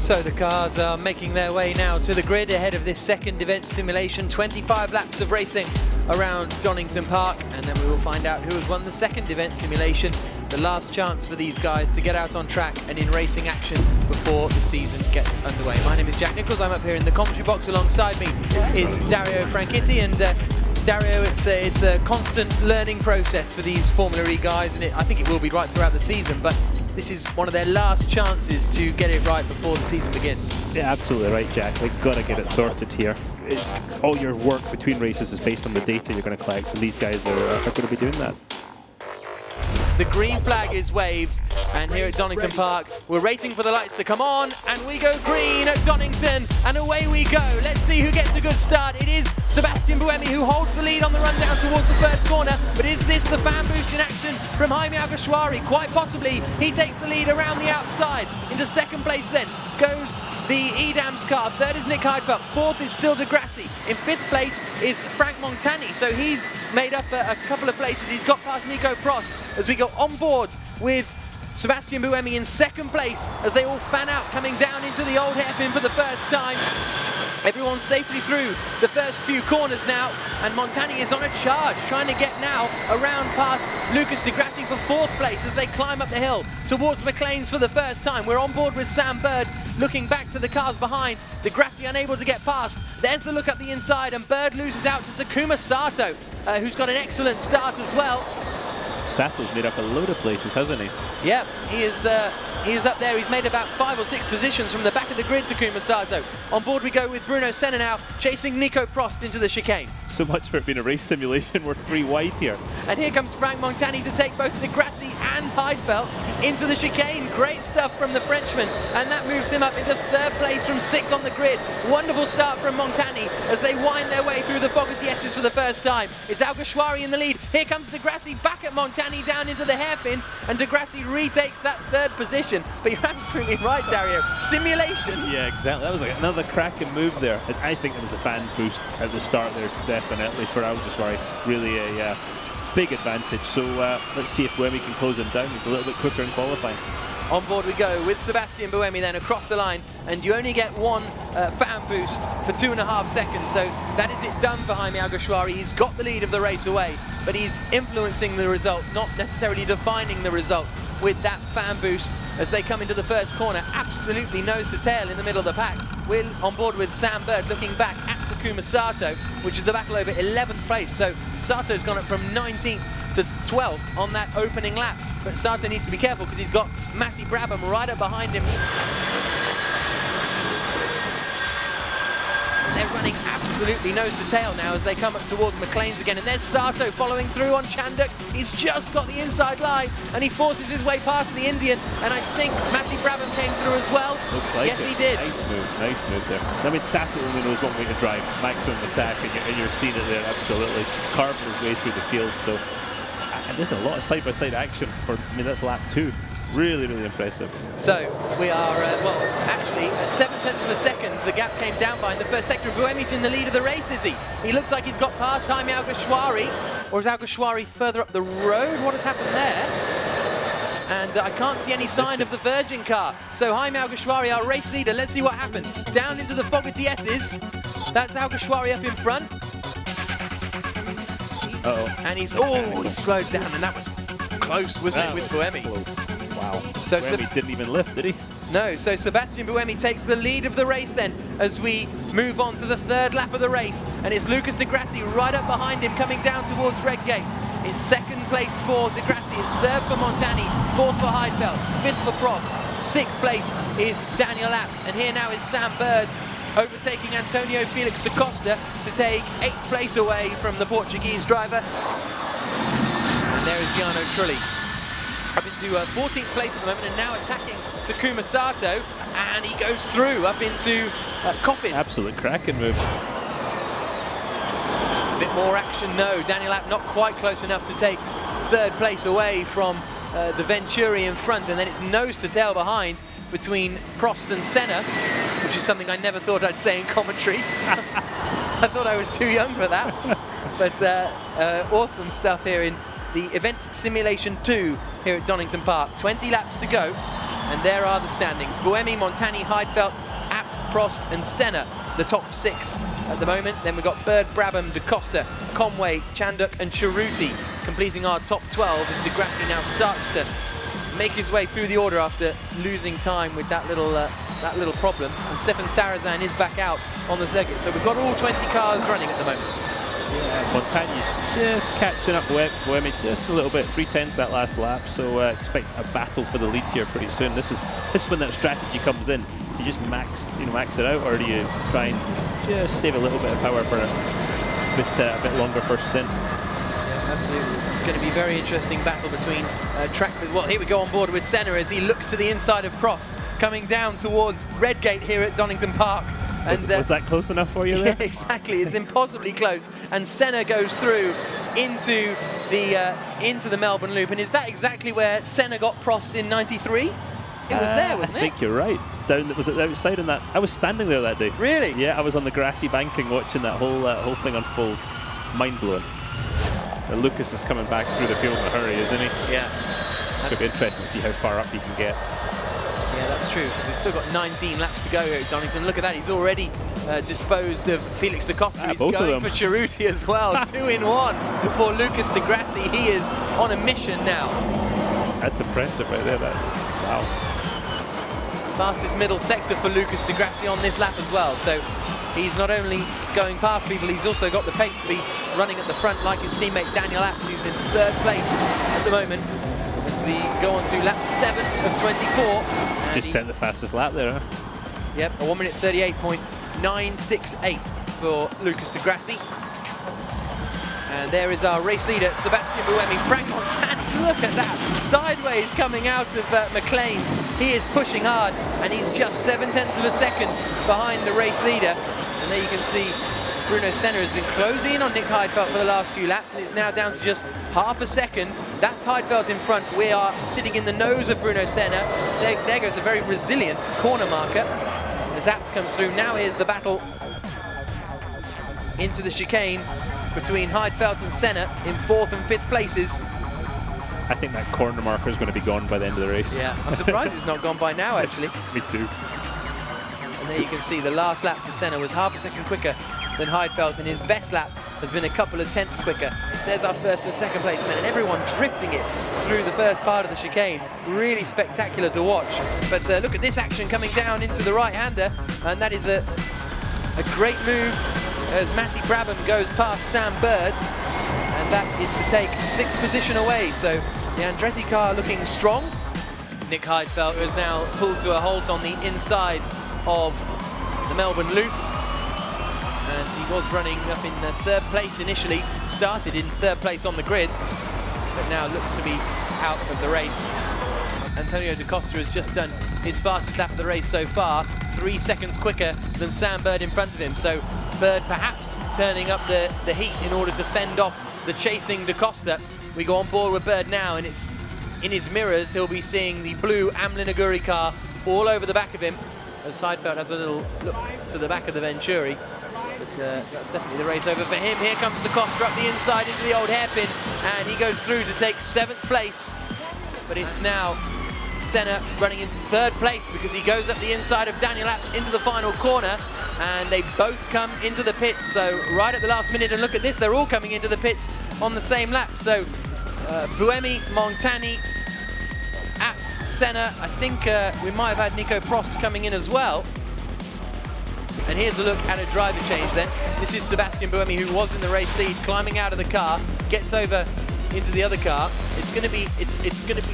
So the cars are making their way now to the grid ahead of this second event simulation. 25 laps of racing around Donington Park, and then we will find out who has won the second event simulation. The last chance for these guys to get out on track and in racing action before the season gets underway. My name is Jack Nichols. I'm up here in the commentary box. Alongside me is Dario Franchitti, and Dario, it's a constant learning process for these Formula E guys, and I think it will be right throughout the season, but this is one of their last chances to get it right before the season begins. Yeah, absolutely right, Jack. They've got to get it sorted here. All your work between races is based on the data you're going to collect, and these guys are going to be doing that. The green flag is waved, and here at Donington Park, we're waiting for the lights to come on, and we go green at Donington, and away we go. Let's see who gets a good start. It is Sebastian Buemi who holds the lead on the run down towards the first corner, but is this the fan boost in action from Jaime Alguersuari? Quite possibly. He takes the lead around the outside. Into second place then goes the Edams car. Third is Nick Heidfeld. Fourth is still De Grassi. In fifth place is Frank Montani. So he's made up a couple of places. He's got past Nico Prost as we go on board with Sebastian Buemi in second place as they all fan out, coming down into the old hairpin for the first time. Everyone's safely through the first few corners now, and Montani is on a charge, trying to get now around past Lucas De Grassi for fourth place as they climb up the hill towards McLean's for the first time. We're on board with Sam Bird, looking back to the cars behind. De Grassi unable to get past. There's the look up the inside, and Bird loses out to Takuma Sato, who's got an excellent start as well. Sato's made up a load of places, hasn't he? Yeah, he is up there. He's made about 5 or 6 positions from the back of the grid, Takuma Sato. On board we go with Bruno Senna now, chasing Nico Prost into the chicane. So much for it being a race simulation. We're 3 wide here. And here comes Frank Montani to take both De Grassi and Heidfeld into the chicane. Great stuff from the Frenchman, and that moves him up into third place from 6th on the grid. Wonderful start from Montani as they wind their way through the Fogarty S's for the first time. It's Alguersuari in the lead. Here comes De Grassi back at Montani down into the hairpin, and De Grassi retakes that third position. But you're absolutely right, Dario. Simulation. Yeah, exactly. That was like another cracking move there. And I think there was a fan boost at the start there, definitely, for Alguersuari. Really a big advantage. So let's see if Buemi can close him down. He's a little bit quicker in qualifying. On board we go with Sebastian Buemi then across the line, and you only get one fan boost for 2.5 seconds, so that is it done for Jaime Alguersuari. He's got the lead of the race away, but he's influencing the result, not necessarily defining the result with that fan boost as they come into the first corner, absolutely nose to tail in the middle of the pack. We're on board with Sam Bird looking back at Takuma Sato, which is the battle over 11th place, so Sato's gone up from 19th to 12th on that opening lap. But Sato needs to be careful because he's got Matty Brabham right up behind him. They're running absolutely nose to tail now as they come up towards McLean's again. And there's Sato following through on Chanduk. He's just got the inside line and he forces his way past the Indian. And I think Matty Brabham came through as well. Looks like yes, it. He did. Nice move there. I mean, Sato only knows one way to drive, maximum attack, and you're seeing it there absolutely. Carving his way through the field. So, and there's a lot of side-by-side action for, I mean, that's lap 2. Really, really impressive. So we are, well, actually, 7/10 of a second, the gap came down by in the first sector. Buemi's in the lead of the race, is he? He looks like he's got past Jaime Alguersuari, or is Alguersuari further up the road? What has happened there? And I can't see any sign of the Virgin car. So Jaime Alguersuari, our race leader, let's see what happened. Down into the Fogarty S's. That's Alguersuari up in front. Uh-oh. And he's slowed down, and that was close, wasn't it, with Buemi? Close. Wow. So Buemi didn't even lift, did he? No, so Sebastian Buemi takes the lead of the race then as we move on to the third lap of the race, and it's Lucas De Grassi right up behind him coming down towards Redgate. It's second place for De Grassi, it's third for Montani, fourth for Heidfeld, fifth for Prost, sixth place is Daniel Abt, and here now is Sam Bird overtaking Antonio Felix da Costa to take 8th place away from the Portuguese driver. And there is Jarno Trulli up into 14th place at the moment, and now attacking Takuma Sato, and he goes through up into Coppit. Absolute cracking move. A bit more action, no. Daniel Abt not quite close enough to take third place away from the Venturi in front, and then it's nose to tail behind between Prost and Senna, which is something I never thought I'd say in commentary. I thought I was too young for that. But awesome stuff here in the Event Simulation 2 here at Donington Park. 20 laps to go. And there are the standings. Buemi, Montani, Heidfeld, Abt, Prost and Senna, the top 6 at the moment. Then we've got Bird, Brabham, De Costa, Conway, Chanduk and Cerruti completing our top 12 as Di Grassi now starts to make his way through the order after losing time with that little problem. And Stefan Sarazan is back out on the circuit. So we've got all 20 cars running at the moment. Yeah, Montagne's just catching up with Buemi just a little bit. 3/10 that last lap, so expect a battle for the lead here pretty soon. This is when that strategy comes in. Do you just max it out, or do you try and just save a little bit of power for a bit longer first stint? Yeah, absolutely. It's going to be a very interesting battle between well, here we go on board with Senna as he looks to the inside of Prost, coming down towards Redgate here at Donington Park. And was that close enough for you there? Yeah, exactly. It's impossibly close. And Senna goes through into the Melbourne Loop. And is that exactly where Senna got Prost in '93? It was there, wasn't it? I think you're right. Was it outside on that? I was standing there that day. Really? Yeah, I was on the grassy banking watching that whole thing unfold. Mind blowing. Lucas is coming back through the field in a hurry, isn't he? Yeah. It's going to be interesting to see how far up he can get. Yeah, that's true. We've still got 19 laps to go here at Donington. Look at that, he's already disposed of Felix da Costa. He's going for Cerruti as well. 2 in 1 for Lucas Di Grassi. He is on a mission now. That's impressive right there. Wow. Fastest middle sector for Lucas Di Grassi on this lap as well. So he's not only going past people, he's also got the pace to be running at the front like his teammate Daniel Abt, who's in 3rd place at the moment. As we go on to lap 7 of 24. Just sent the fastest lap there, huh? Yep, a 1 minute 38.968 for Lucas Di Grassi. And there is our race leader, Sebastian Buemi. Frank Montani, look at that, sideways coming out of McLaren's. He is pushing hard, and he's just 0.7 of a second behind the race leader. And there you can see Bruno Senna has been closing in on Nick Heidfeld for the last few laps, and it's now down to just half a second. That's Heidfeld in front. We are sitting in the nose of Bruno Senna. There goes a very resilient corner marker. As Abt comes through, now here's the battle into the chicane between Heidfeld and Senna in 4th and 5th places. I think that corner marker is going to be gone by the end of the race. Yeah, I'm surprised it's not gone by now, actually. Me too. And there you can see the last lap for Senna was half a second quicker than Heidfeld, and his best lap has been a couple of tenths quicker. There's our 1st and 2nd place men, and everyone drifting it through the first part of the chicane. Really spectacular to watch. But look at this action coming down into the right-hander, and that is a great move as Matty Brabham goes past Sam Bird, and that is to take 6th position away. So the Andretti car looking strong. Nick Heidfeld has now pulled to a halt on the inside of the Melbourne Loop, and he was running up in 3rd place initially, started in 3rd place on the grid, but now looks to be out of the race. Antonio Da Costa has just done his fastest lap of the race so far, 3 seconds quicker than Sam Bird in front of him. So Bird perhaps turning up the heat in order to fend off the chasing Da Costa. We go on board with Bird now, and it's in his mirrors he'll be seeing the blue Amlin Aguri car all over the back of him, as Heidfeld has a little look to the back of the Venturi. But that's definitely the race over for him. Here comes Da Costa up the inside into the old hairpin, and he goes through to take 7th place. But it's now Senna running in 3rd place because he goes up the inside of Daniel Abt into the final corner, and they both come into the pits. So right at the last minute, and look at this, they're all coming into the pits on the same lap. So Buemi, Montani, Abt, Senna. I think we might have had Nico Prost coming in as well. And here's a look at a driver change then. This is Sebastian Buemi, who was in the race lead, climbing out of the car, gets over into the other car. It's going to be,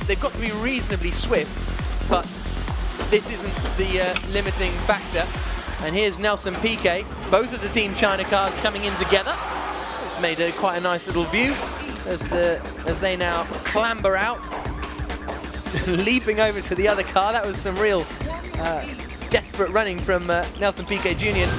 they've got to be reasonably swift, but this isn't the limiting factor. And here's Nelson Piquet, both of the Team China cars coming in together. It's made quite a nice little view as they now clamber out, leaping over to the other car. That was some real desperate running from Nelson Piquet Jr. As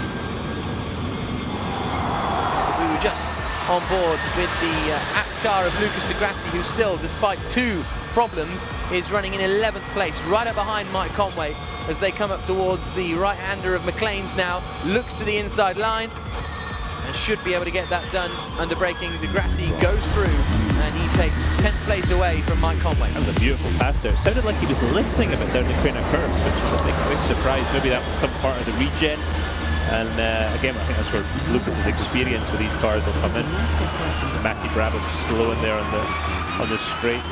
we were just on board with the Abt car of Lucas Di Grassi, who still, despite 2 problems, is running in 11th place, right up behind Mike Conway, as they come up towards the right-hander of McLaren's now, looks to the inside line, and should be able to get that done under braking. Di Grassi goes through, and and he takes 10th place away from Mike Conway. That was a beautiful pass there. It sounded like he was listening a bit down the corner curves, which was a big surprise. Maybe that was some part of the regen. And again, I think that's where Lucas's experience with these cars will come in. Matty Brabham slow in there on the straight.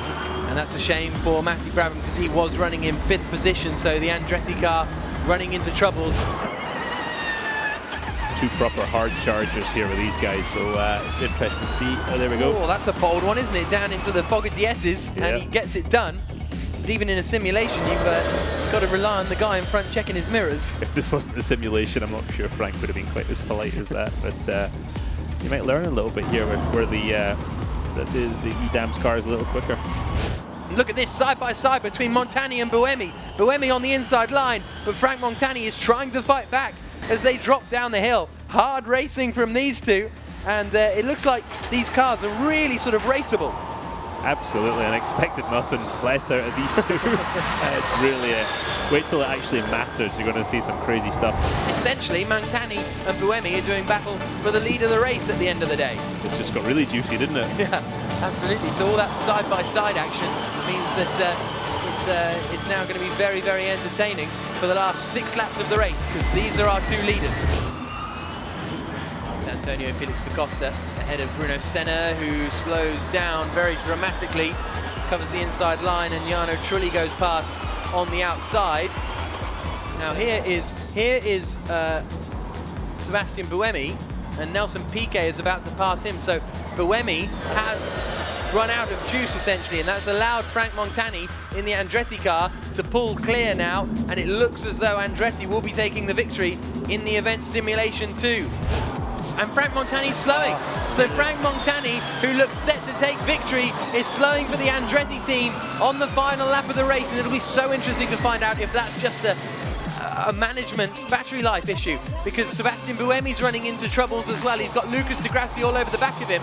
And that's a shame for Matty Brabham because he was running in 5th position, so the Andretti car running into troubles. Two proper hard chargers here with these guys, so it's interesting to see. Oh, there we go. Oh, that's a bold one, isn't it? Down into the fog of DS's, and he gets it done. But even in a simulation, you've got to rely on the guy in front checking his mirrors. If this wasn't a simulation, I'm not sure Frank would have been quite as polite as that, but you might learn a little bit here where the EDAM's car is a little quicker. Look at this, side by side between Montani and Buemi. Buemi on the inside line, but Frank Montani is trying to fight back as they drop down the hill. Hard racing from these two, and it looks like these cars are really sort of raceable. Absolutely, and I expected nothing less out of these two. It's really wait till it actually matters. You're going to see some crazy stuff. Essentially, Montani and Buemi are doing battle for the lead of the race at the end of the day. This just got really juicy, didn't it? Yeah, absolutely. So all that side-by-side action means that it's now going to be very, very entertaining for the last 6 laps of the race, because these are our 2 leaders. Antonio Felix da Costa ahead of Bruno Senna, who slows down very dramatically, covers the inside line, and Jarno Trulli goes past on the outside. Now here is Sebastian Buemi, and Nelson Piquet is about to pass him, so Buemi has run out of juice essentially, and that's allowed Frank Montani in the Andretti car to pull clear now, and it looks as though Andretti will be taking the victory in the event simulation 2. And Frank Montani's slowing. So Frank Montani, who looks set to take victory, is slowing for the Andretti team on the final lap of the race, and it'll be so interesting to find out if that's just a management battery life issue, because Sebastian Buemi's running into troubles as well. He's got Lucas di Grassi all over the back of him.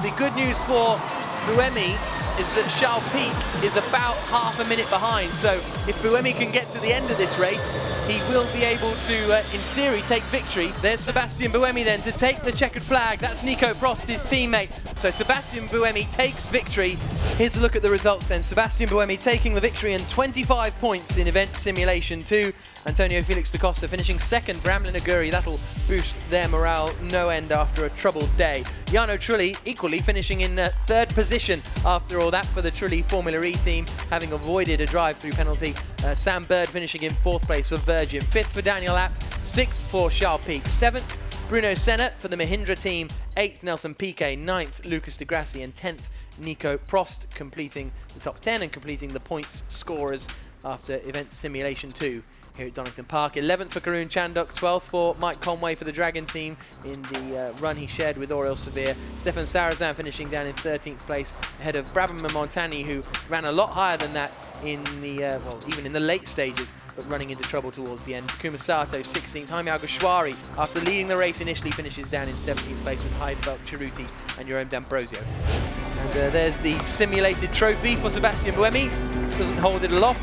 The good news for Buemi is that Charles Pic is about half a minute behind, so if Buemi can get to the end of this race, he will be able to, in theory, take victory. There's Sebastian Buemi then to take the checkered flag. That's Nico Prost, his teammate. So Sebastian Buemi takes victory. Here's a look at the results then. Sebastian Buemi taking the victory and 25 points in event simulation 2. Antonio Felix da Costa finishing 2nd for Amlin Aguri. That'll boost their morale no end after a troubled day. Jarno Trulli equally finishing in 3rd position after all that for the Trulli Formula E team, having avoided a drive-through penalty. Sam Bird finishing in 4th place for Virgin, 5th for Daniel Abt, 6th for Charles Pic, 7th Bruno Senna for the Mahindra team, 8th Nelson Piquet, 9th Lucas di Grassi, and 10th Nico Prost, completing the top 10 and completing the points scorers after event simulation 2 here at Donington Park. 11th for Karun Chandok, 12th for Mike Conway for the Dragon team in the run he shared with Oriol Severe. Stefan Sarazan finishing down in 13th place ahead of Brabham and Montani, who ran a lot higher than that in the, well, even in the late stages, but running into trouble towards the end. Kumasato 16th, Jaime Alguersuari, after leading the race initially, finishes down in 17th place with Heidfeld, Cerruti and Jerome D'Ambrosio. And there's the simulated trophy for Sebastian Buemi. Doesn't hold it aloft,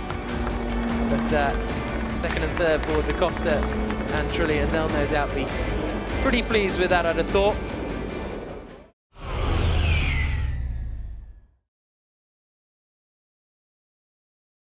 but 2nd and 3rd for da Costa and Trulli, and they'll no doubt be pretty pleased with that, I'd have thought.